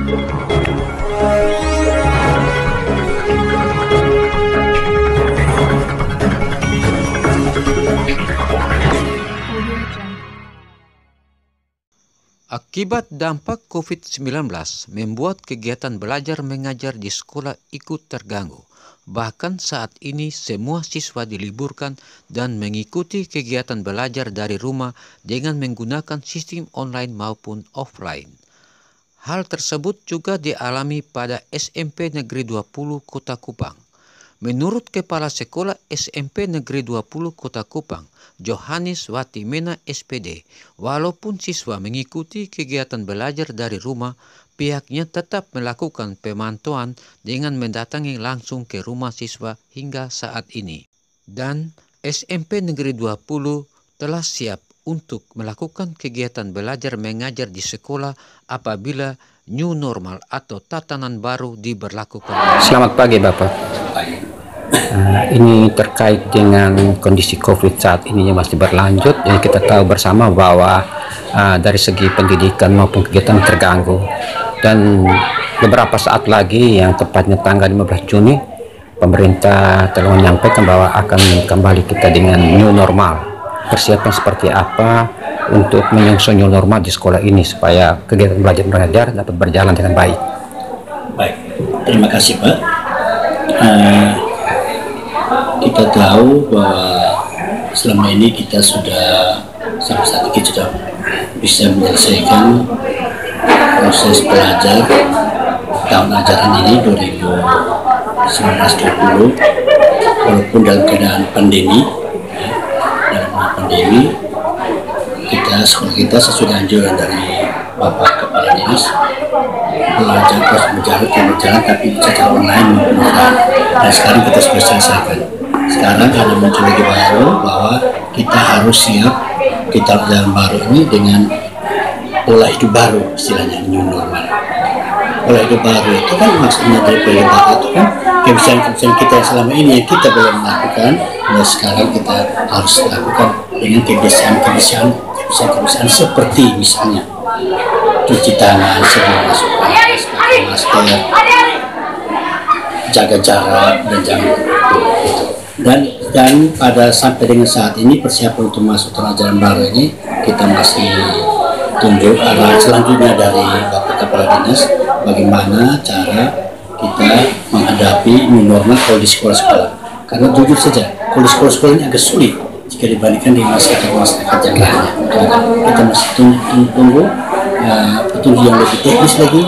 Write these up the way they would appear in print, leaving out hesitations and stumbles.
Akibat dampak COVID-19 membuat kegiatan belajar mengajar di sekolah ikut terganggu. Bahkan saat ini semua siswa diliburkan dan mengikuti kegiatan belajar dari rumah dengan menggunakan sistem online maupun offline. Hal tersebut juga dialami pada SMP Negeri 20 Kota Kupang. Menurut Kepala Sekolah SMP Negeri 20 Kota Kupang, Johannes Watimena SPD, walaupun siswa mengikuti kegiatan belajar dari rumah, pihaknya tetap melakukan pemantauan dengan mendatangi langsung ke rumah siswa hingga saat ini. Dan SMP Negeri 20 telah siap untuk melakukan kegiatan belajar mengajar di sekolah apabila new normal atau tatanan baru diberlakukan. Selamat pagi Bapak. Ini terkait dengan kondisi COVID saat ini yang masih berlanjut. Jadi kita tahu bersama bahwa dari segi pendidikan maupun kegiatan terganggu. Dan beberapa saat lagi, yang tepatnya tanggal 15 Juni, pemerintah telah menyampaikan bahwa akan kembali kita dengan new normal. Persiapan seperti apa untuk menyongsong new normal di sekolah ini supaya kegiatan belajar mengajar dapat berjalan dengan baik. Baik, terima kasih Pak. Kita tahu bahwa selama ini kita sudah sampai saat ini sudah bisa menyelesaikan proses belajar tahun ajaran ini 2019-2020 walaupun dalam keadaan pandemi. Sekolah kita sesuai anjuran dari Bapak Kepala Dinas belajar terus berjalan tapi secara online maupun offline. Dan sekarang kita sudah selesaikan. Sekarang ada muncul lagi baru bahwa kita harus siap di tahun baru ini dengan pola hidup baru, istilahnya new normal. Pola hidup baru itu kan maksudnya dari pola hidup baru itu kan kebiasaan-kebiasaan kita yang selama ini yang kita belum lakukan, dan sekarang kita harus lakukan dengan kebiasaan-kebiasaan seperti misalnya cuci tangan sebelum masuk kelas, pakai masker, jaga jarak dan jangan dan pada sampai dengan saat ini persiapan untuk masuk tahun ajaran baru ini kita masih tunjuk arahan selanjutnya dari Bapak Kepala Dinas bagaimana cara kita menghadapi new normal kalau di sekolah-sekolah. Karena jujur saja kalau di sekolah-sekolah ini agak sulit jika dibandingkan dengan masyarakat yang lainnya. Kita masih tunggu petunjuk yang lebih teknis lagi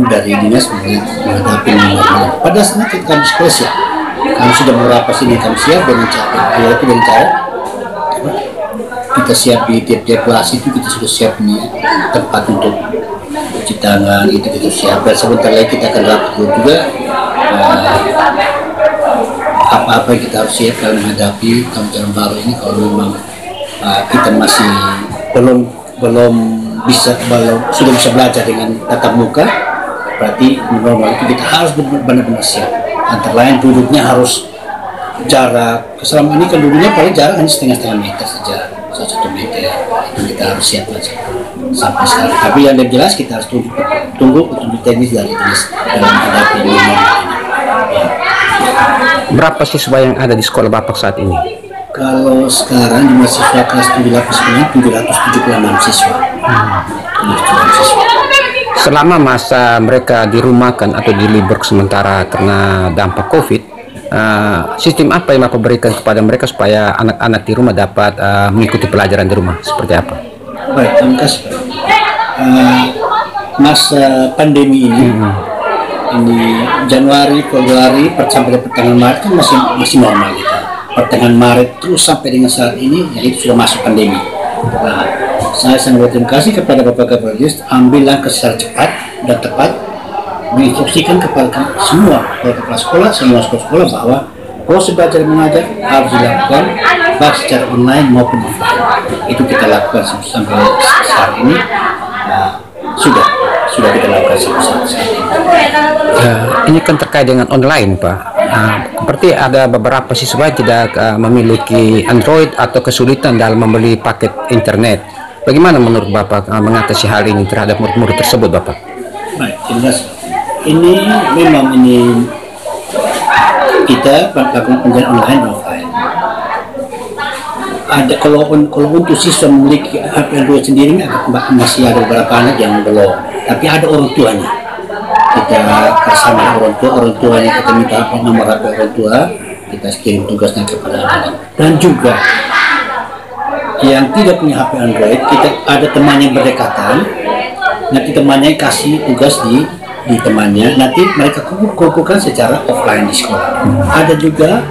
dari dinas menghadapi new normal. Pada saat kita di sekolah siap, kami sudah beberapa sini kami siap dengan cara kita siap di tiap-tiap kelas itu kita sudah siap nih tempat untuk cuci tangan itu kita siap, dan sebentar lagi kita akan rapat juga apa-apa yang kita harus siap dalam menghadapi tahun ajaran baru ini. Kalau memang kita masih belum sudah bisa belajar dengan tatap muka, berarti normal itu kita harus benar-benar siap. Antara lain duduknya harus jarak, selama ini kan duduknya paling jarak hanya setengah meter saja, 1 meter, itu kita harus siap aja sampai sekarang. Tapi yang lebih jelas kita harus tunggu petunjuk teknis dari dinas dalam menghadapi ini. Berapa siswa yang ada di sekolah Bapak saat ini? Kalau sekarang di mahasiswa kelas 776 siswa. 776 siswa. Selama masa mereka dirumahkan atau dilibur sementara karena dampak COVID, sistem apa yang Bapak berikan kepada mereka supaya anak-anak di rumah dapat mengikuti pelajaran di rumah? Seperti apa? Baik, terima kasih. Masa pandemi ini, Januari, Februari, sampai pertengahan Maret kan masih normal gitu. Pertengahan Maret terus sampai dengan saat ini, yaitu sudah masuk pandemi. Nah, saya sangat berterima kasih kepada Bapak Kepala Dinas, ambil langkah secara cepat dan tepat, menginstruksikan kepada semua kepala sekolah, semua sekolah bahwa proses belajar mengajar harus dilakukan baik secara online maupun offline. Itu kita lakukan sampai saat ini. Sudah kita lakukan sampai saat ini. Ini kan terkait dengan online, Pak. Seperti ada beberapa siswa yang tidak memiliki Android atau kesulitan dalam membeli paket internet. Bagaimana menurut Bapak mengatasi hal ini terhadap murid-murid tersebut, Bapak? Baik, Dinas ini memang ini kita lakukan pengajaran online offline. Ada kalau untuk siswa memiliki HP Android sendiri masih ada beberapa anak yang belum, tapi ada orang tuanya. Kita bersama orang tuanya kita minta nomor HP orang tua, kita kirim tugasnya kepada anak. Dan juga yang tidak punya HP Android, kita ada temannya berdekatan, nanti temannya kasih tugas di temannya, nanti mereka kumpulkan secara offline di sekolah. Ada juga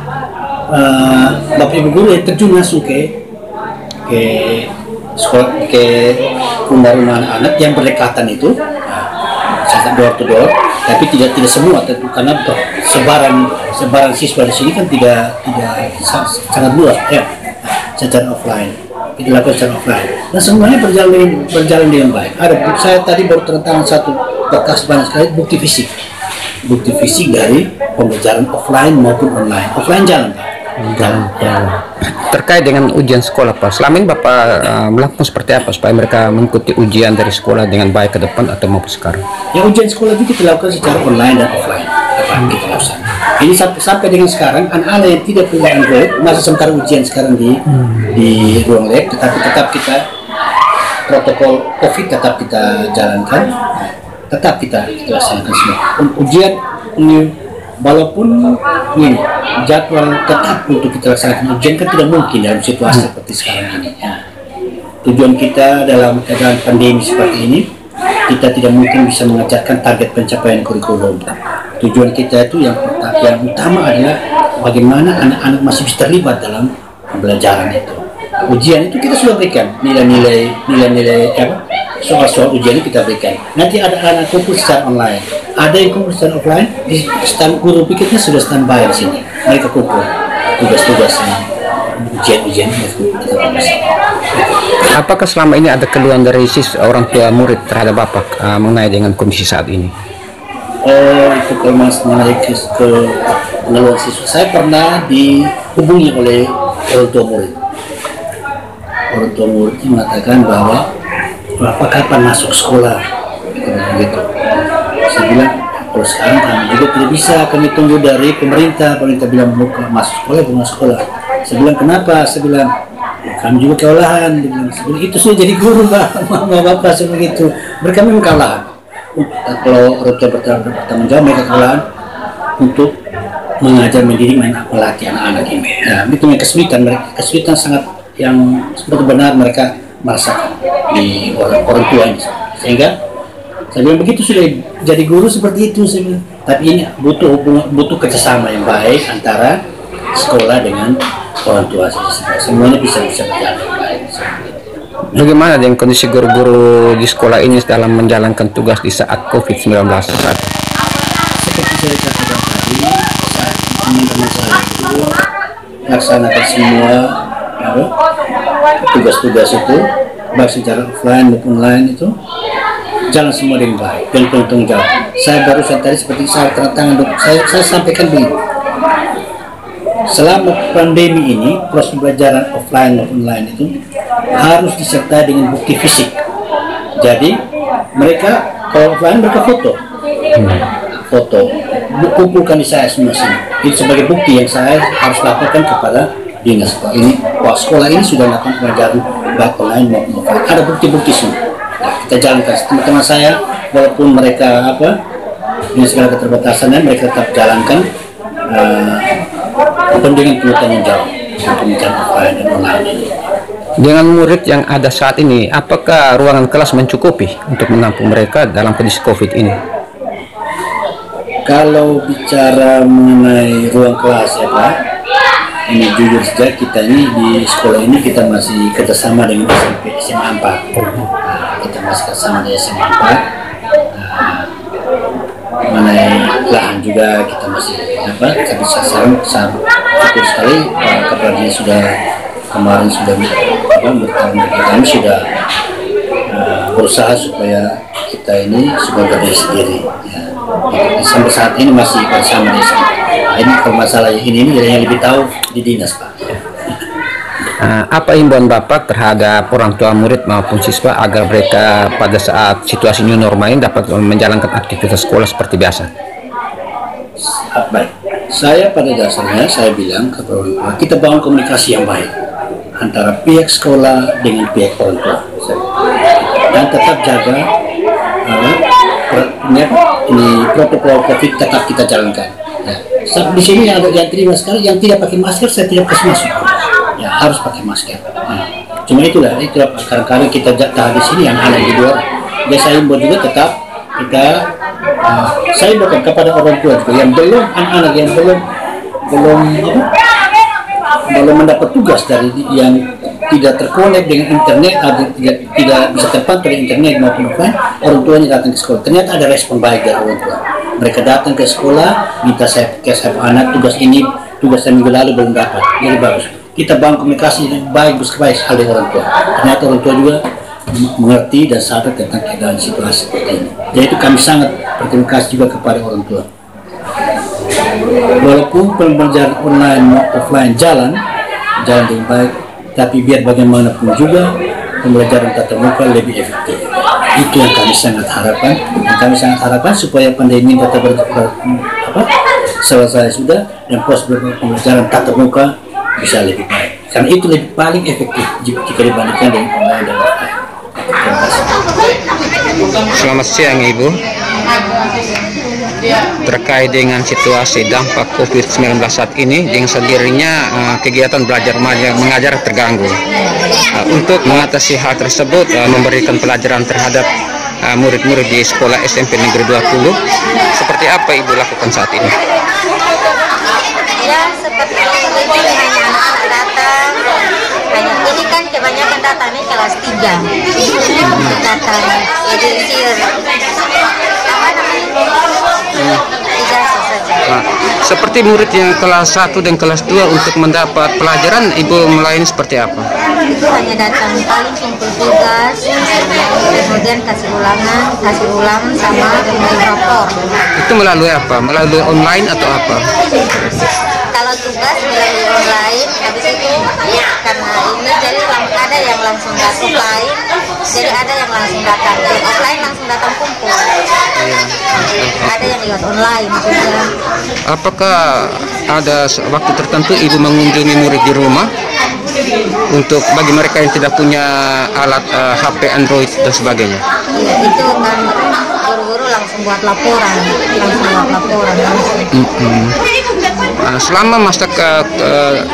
bapak ibu guru yang terjun langsung ke sekolah, ke rumah-rumah anak-anak yang berdekatan itu, sangat door to door, tapi tidak semua tentu, karena sebaran siswa di sini kan tidak sangat luas ya, secara offline. Kita lakukan secara offline dan semuanya berjalan dengan baik. Saya tadi baru tertangan satu bekas banyak sekali bukti fisik dari pembelajaran offline maupun online. Offline jalan Pak. Terkait dengan ujian sekolah Pak, selama ini Bapak melakukan seperti apa supaya mereka mengikuti ujian dari sekolah dengan baik ke depan atau maupun sekarang? Ya, ujian sekolah itu kita lakukan secara online dan offline. Kita lakukan. Ini sampai dengan sekarang anak-anak yang tidak punya Android masih sementara ujian sekarang di ruang lab, tetapi tetap kita protokol COVID tetap kita jalankan, tetap kita laksanakan semua. Ujian ini walaupun ini jadwal tetap untuk kita laksanakan ujian kan tidak mungkin dalam situasi seperti sekarang ini. Ya. Tujuan kita dalam keadaan pandemi seperti ini, kita tidak mungkin bisa mengejarkan target pencapaian kurikulum. Tujuan kita itu yang utama adalah bagaimana anak-anak masih bisa terlibat dalam pembelajaran itu. Ujian itu kita sudah berikan nilai-nilai soal-soal ujian itu kita berikan. Nanti ada anak kumpul secara online, ada yang kumpul secara offline. Di stand guru pikirnya sudah standby di sini. Mereka kumpul tugas-tugas ujian Apakah selama ini ada keluhan dari orang tua murid terhadap Bapak mengenai dengan kondisi saat ini? Itu kalau mengenai ke pengeluaran siswa, saya pernah dihubungi oleh orang tua murid. Orang tua murid mengatakan bahwa Bapak kapan masuk sekolah, gitu. Saya bilang kalau sekarang kami juga tidak bisa, kami tunggu dari pemerintah bilang mau masuk sekolah. Saya bilang kenapa? Saya bilang kami juga kewalahan. Itu sudah jadi guru Pak, Bapak seperti itu. Mereka memang kewalahan. Kalau orang tua bertanggung jawab, mereka kewalahan untuk mengajar, mendidik, melatih anak-anak ini. Nah, itu kesulitan sangat yang benar-benar mereka merasakan di orang tua ini. Sehingga saya bilang begitu sudah jadi guru seperti itu, saya bilang. Tapi ini butuh kerjasama yang baik antara sekolah dengan orang tua. Semuanya bisa berjalan baik. Bagaimana dengan kondisi guru-guru di sekolah ini dalam menjalankan tugas di saat COVID-19 saat? Seperti saya katakan tadi, teman-teman saya itu laksanakan semua tugas-tugas itu, baik secara offline maupun online itu jalan semua dengan baik dan bertanggung jawab. Saya barusan tadi seperti saya tertangan, saya sampaikan begini. Selama pandemi ini, proses pembelajaran offline maupun online itu harus disertai dengan bukti fisik. Jadi mereka kalau offline mereka foto, kumpulkan di saya semua sini. Itu sebagai bukti yang saya harus laporkan kepada dinas sekolah ini. Wah, sekolah ini sudah melakukan pembelajaran baik online maupun offline. Ada bukti-bukti semua. Nah, kita jalankan. Teman-teman saya, walaupun mereka dengan segala keterbatasannya, mereka tetap jalankan dengan penuh tanggung jawab pembelajaran offline dan online ini. Dengan murid yang ada saat ini, apakah ruangan kelas mencukupi untuk menampung mereka dalam kondisi COVID ini? Kalau bicara mengenai ruang kelas ya Pak, ini jujur saja kita ini di sekolah ini kita masih kerjasama dengan SMP SMA 4. Kita masih kerjasama dengan SMA 4. Mengenai lahan juga kita masih tapi sasaran cukup sekali. Kepala Dinas sudah kemarin sudah kami sudah berusaha supaya kita ini semua berdiri sendiri. Ya. Sampai saat ini masih bersama di sana. Nah, ini kalau masalah ini yang lebih tahu di dinas Pak. Apa imbauan Bapak terhadap orang tua murid maupun siswa agar mereka pada saat situasi new normal ini dapat menjalankan aktivitas sekolah seperti biasa? Baik, saya pada dasarnya saya bilang kepada orang tua, kita bangun komunikasi yang baik antara pihak sekolah dengan pihak orang tua, dan tetap jaga ini protokol COVID tetap kita jalankan. Ya. Di sini ada yang terima sekali, yang tidak pakai masker saya tidak kasih masuk. Ya, harus pakai masker. Nah, cuma itulah kadang-kadang kita tahan di sini, yang anak di luar. Dan saya imbau juga tetap kita saya bukan kepada orang tua juga yang belum, anak-anak yang belum mendapat tugas dari yang tidak terkonek dengan internet atau tidak bisa terpantau di internet maupun offline, orang tuanya datang ke sekolah. Ternyata ada respon baik dari orang tua. Mereka datang ke sekolah, minta saya anak tugas ini, tugas yang minggu lalu belum dapat. Jadi bagus. Kita bangun komunikasi yang baik hal dengan orang tua. Ternyata orang tua juga mengerti dan sadar tentang keadaan situasi seperti ini. Jadi itu kami sangat berterima kasih juga kepada orang tua. Walaupun pembelajaran online maupun offline jalan dengan baik, tapi biar bagaimanapun juga pembelajaran tatap muka lebih efektif. Itu yang kami sangat harapkan. Dan kami sangat harapkan supaya pandemi tetap selesai sudah, dan pembelajaran tatap muka bisa lebih baik. Karena itu paling efektif jika dibandingkan dengan online dan offline. Terima kasih. Selamat siang Ibu. Terkait dengan situasi dampak COVID-19 saat ini, dengan sendirinya kegiatan belajar mengajar terganggu. Untuk mengatasi hal tersebut, memberikan pelajaran terhadap murid-murid di sekolah SMP Negeri 20, seperti apa Ibu lakukan saat ini? Ya, seperti ini hanya anak datang. Ini kan kebanyakan datangnya kelas 3. Datang edisir. Seperti murid yang kelas 1 dan kelas 2 untuk mendapat pelajaran, Ibu melayani seperti apa? Itu hanya datang paling kumpul tugas, kemudian kasih ulang sama bikin rapor. Itu melalui apa? Melalui online atau apa? Kalau tugas melalui online, habis itu karena ini jadi ada yang langsung datang offline, jadi ada yang langsung datang. Yang offline langsung datang kumpul. Ada yang lewat online juga. Apakah ada waktu tertentu Ibu mengunjungi murid di rumah untuk bagi mereka yang tidak punya alat HP Android dan sebagainya? Iya, itu kan guru-guru langsung buat laporan. Selama masa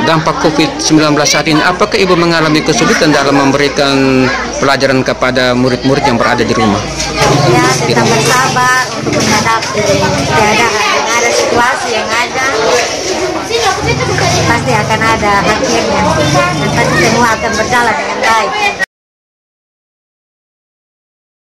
dampak COVID-19 saat ini, apakah Ibu mengalami kesulitan dalam memberikan pelajaran kepada murid-murid yang berada di rumah? Ya, tetap bersabar untuk menghadapi keadaan yang ada, situasi yang ada. Pasti akan ada akhirnya, dan pasti semua akan berjalan dengan baik.